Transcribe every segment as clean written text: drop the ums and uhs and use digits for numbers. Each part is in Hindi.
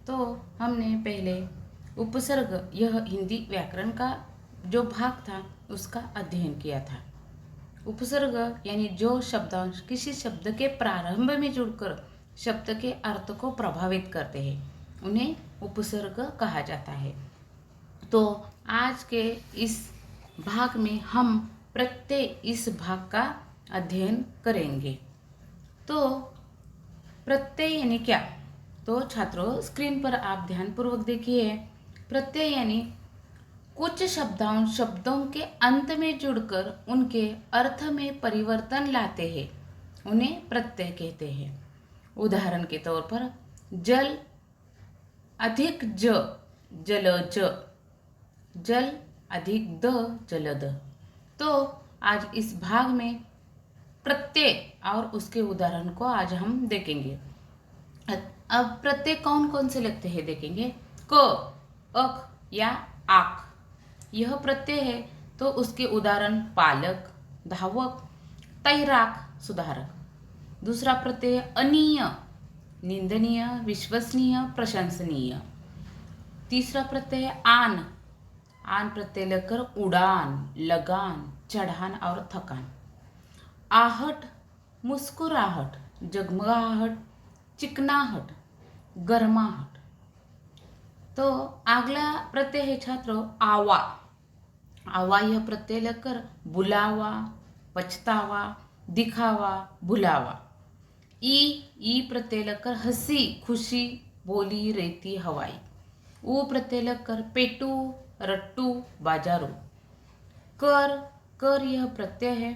तो हमने पहले उपसर्ग यह हिंदी व्याकरण का जो भाग था उसका अध्ययन किया था। उपसर्ग यानी जो शब्दांश किसी शब्द के प्रारंभ में जुड़कर शब्द के अर्थ को प्रभावित करते हैं उन्हें उपसर्ग कहा जाता है। तो आज के इस भाग में हम प्रत्यय इस भाग का अध्ययन करेंगे। तो प्रत्यय यानी क्या? तो छात्रों स्क्रीन पर आप ध्यानपूर्वक देखिए। प्रत्यय यानी कुछ शब्दांश शब्दों के अंत में जुड़कर उनके अर्थ में परिवर्तन लाते हैं, उन्हें प्रत्यय कहते हैं। उदाहरण के तौर पर जल अधिक ज जलज, जल अधिक द जलद। तो आज इस भाग में प्रत्यय और उसके उदाहरण को आज हम देखेंगे। अब प्रत्यय कौन कौन से लगते हैं देखेंगे। क, अक या आक यह प्रत्यय है, तो उसके उदाहरण पालक, धावक, तैराक, सुधारक। दूसरा प्रत्यय अनीय, निंदनीय, विश्वसनीय, प्रशंसनीय। तीसरा प्रत्यय आन, आन प्रत्यय लगकर उड़ान, लगान, चढ़ान और थकान। आहट, मुस्कुराहट, जगमगाहट, चिकनाहट, गर्माहट। तो अगला प्रत्यय है छात्रों आवा। आवा यह प्रत्यय लगकर बुलावा, पछतावा, दिखावा, भुलावा। ई प्रत्यय लगकर हंसी, खुशी, बोली, रेती, हवाई। ऊ प्रत्यय लगकर पेटू, रट्टू, बाजारू। कर, कर यह प्रत्यय है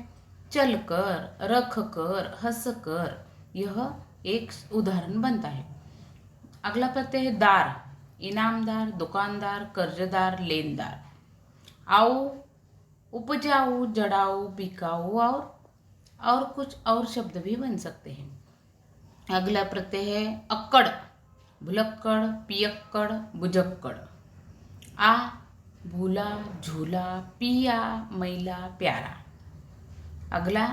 चल कर, रख कर, हंस कर, यह एक उदाहरण बनता है। अगला प्रत्यय है दार, इनामदार, दुकानदार, कर्जदार, लेनदार। आओ, उपजाऊ, जड़ाऊ, बिकाऊ और कुछ और शब्द भी बन सकते हैं। अगला प्रत्यय है अक्कड़, भुलक्कड़, पियक्कड़, बुझक्कड़। आ, भूला, झूला, पिया, मैला, प्यारा। अगला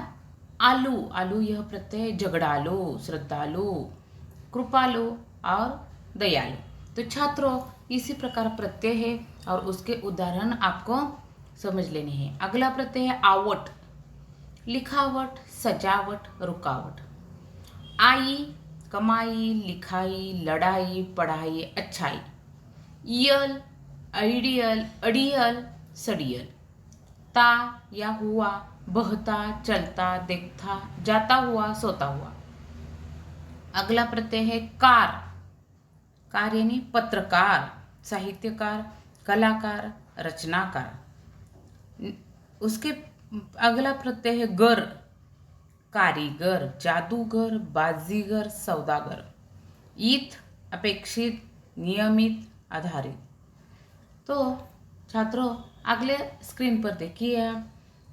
आलू, आलू यह प्रत्यय झगड़ालू, श्रद्धालु, कृपालु और दयालु। तो छात्रों इसी प्रकार प्रत्यय है और उसके उदाहरण आपको समझ लेने हैं। अगला प्रत्यय है आवट, लिखावट, सजावट, रुकावट। आई, कमाई, लिखाई, लड़ाई, पढ़ाई, अच्छाई। यल, आइडियल, अड़ियल, सड़ियल। ता या हुआ, बहता, चलता, देखता, जाता हुआ, सोता हुआ। अगला प्रत्यय है कार, कार यानी पत्रकार, साहित्यकार, कलाकार, रचनाकार। उसके अगला प्रत्यय है गर, कारीगर, जादूगर, बाजीगर, सौदागर। ईत, अपेक्षित, नियमित, आधारित। तो छात्रों अगले स्क्रीन पर देखिए आप।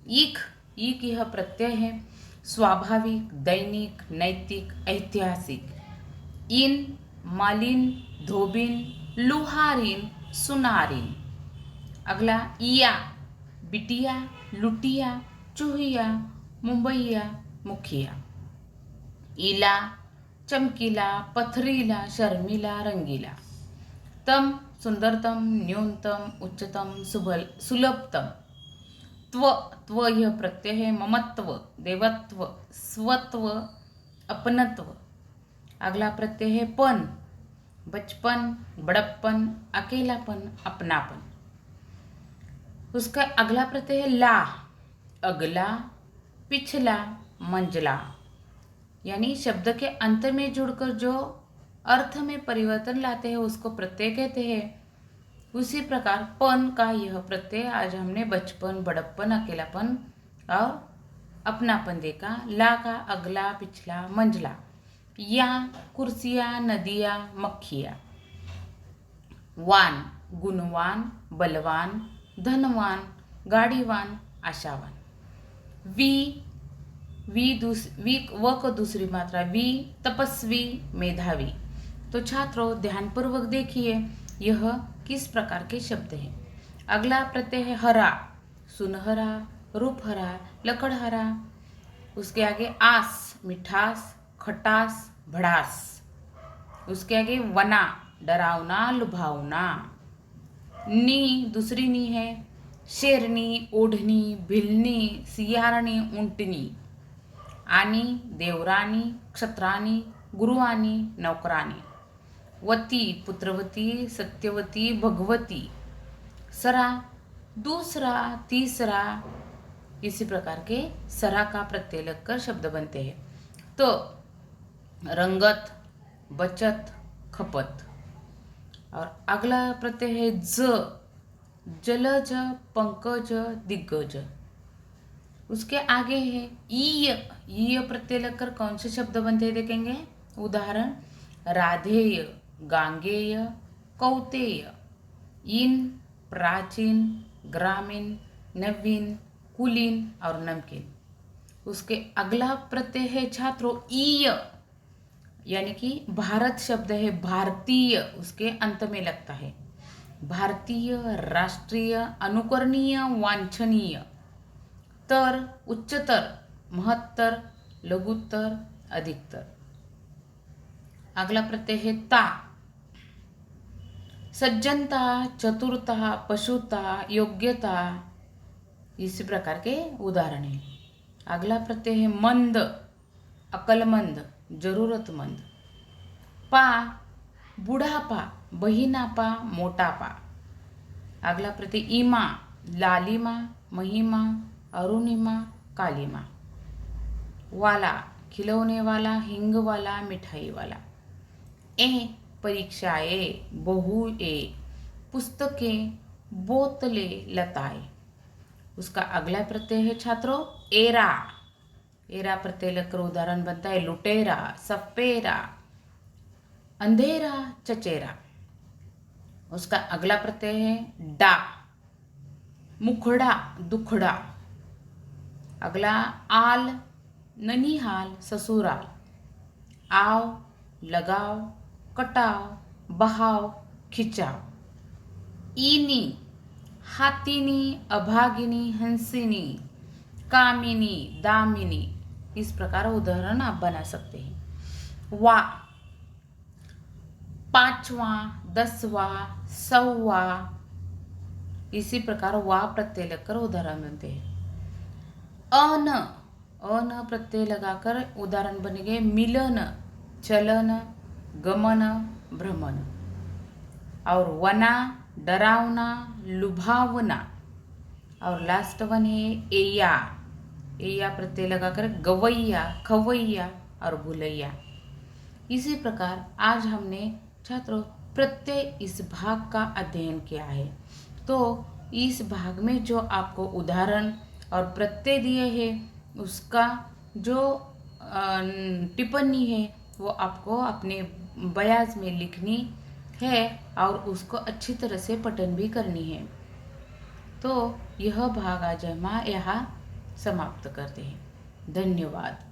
ईख, ईख यह प्रत्यय है स्वाभाविक, दैनिक, नैतिक, ऐतिहासिक। इन, मालिन, धोबिन, लुहारिन, सुनारिन। अगला इया, बिटिया, लुटिया, चूहिया, मुंबईया, मुखिया। इला, चमकीला, पथरीला, शर्मिला, रंगीला। तम, सुंदरतम, न्यूनतम, उच्चतम, सुलभतम। त्व, त्व यह प्रत्यय है ममत्व, देवत्व, स्वत्व, अपनत्व। अगला प्रत्यय है पन, बचपन, बड़प्पन, अकेलापन, अपनापन। उसका अगला प्रत्यय है ला, अगला, पिछला, मंझला। यानी शब्द के अंत में जुड़कर जो अर्थ में परिवर्तन लाते हैं उसको प्रत्यय कहते हैं। उसी प्रकार पन का यह प्रत्यय आज हमने बचपन, बड़प्पन, अकेलापन और अपनापन देखा। ला का अगला, पिछला, मंझला। या, कुर्सियाँ, नदियाँ, मक्खियाँ। वान, गुणवान, बलवान, धनवान, गाड़ीवान, आशावान। वी व को दूसरी मात्रा वी, तपस्वी, मेधावी। तो छात्रों ध्यानपूर्वक देखिए यह किस प्रकार के शब्द हैं। अगला प्रत्यय है हरा, सुनहरा, रूपहरा, लकड़हरा। उसके आगे आस, मिठास, खटास, भड़ास। उसके आगे वना, डरावना लुभावना। नी, दूसरी नी है शेरनी, ओढणी, भिलनी, सियारणी, उंटणी। आणि, देवराणी, क्षत्राणी, गुरुवाणी, नौकराणी। वती, पुत्रवती, सत्यवती, भगवती। सरा, दूसरा, तीसरा। इसी प्रकार के सरा का प्रत्यय लगकर शब्द बनते हैं। तो रंगत, बचत, खपत। और अगला प्रत्यय है ज, जलज, पंकज, दिग्गज। उसके आगे है ईय, ईय प्रत्यय लगकर कौन से शब्द बनते हैं देखेंगे। उदाहरण, राधेय, गांगेय, कौतेय। इन, प्राचीन, ग्रामीण, नवीन, कुलीन और नमकीन। उसके अगला प्रत्यय है छात्रों ईय, यानी कि भारत शब्द है भारतीय, उसके अंत में लगता है। भारतीय, राष्ट्रीय, अनुकरणीय, वांछनीय। तर, उच्चतर, महत्तर, लघुत्तर, अधिकतर। अगला प्रत्यय है ता, सज्जनता, चतुरता, पशुता, योग्यता। इसी प्रकार के उदाहरण हैं। अगला प्रत्यय है मंद, अकलमंद, जरूरतमंद। पा, बुढ़ापा, बहिनापा, मोटापा। अगला प्रत्यय इमा, लालिमा, महिमा, अरुणिमा, कालिमा। वाला, खिलौने वाला, हिंग वाला, मिठाई वाला। ए, परीक्षाएं, बहुए, पुस्तकें, बोतले, लताएं। उसका अगला प्रत्यय है छात्रों एरा। एरा प्रत्यय लगकर उदाहरण बनता है लुटेरा, सपेरा, अंधेरा, चचेरा। उसका अगला प्रत्यय है डा, मुखड़ा, दुखड़ा। अगला आल, ननिहाल, ससुराल। आओ, लगाओ, कटाओ, बहाओ, खिंचाओ। ईनी, हाथिनी, अभागिनी, हंसिनी, कामिनी, दामिनी। इस प्रकार उदाहरण आप बना सकते हैं। वा, पांचवा, दसवा, सौवा। इसी प्रकार वा प्रत्यय लगकर उदाहरण बनते हैं। अन, अन प्रत्यय लगाकर उदाहरण बनेंगे मिलन, चलन, गमन, भ्रमण। और वना, डरावना, लुभावना। और लास्ट वन है एया, एया प्रत्यय लगाकर गवैया, खवैया और भुलैया। इसी प्रकार आज हमने छात्रों प्रत्यय इस भाग का अध्ययन किया है। तो इस भाग में जो आपको उदाहरण और प्रत्यय दिए हैं उसका जो टिप्पणी है वो आपको अपने बयाज में लिखनी है और उसको अच्छी तरह से पठन भी करनी है। तो यह भाग आज हम यहाँ समाप्त करते हैं। धन्यवाद।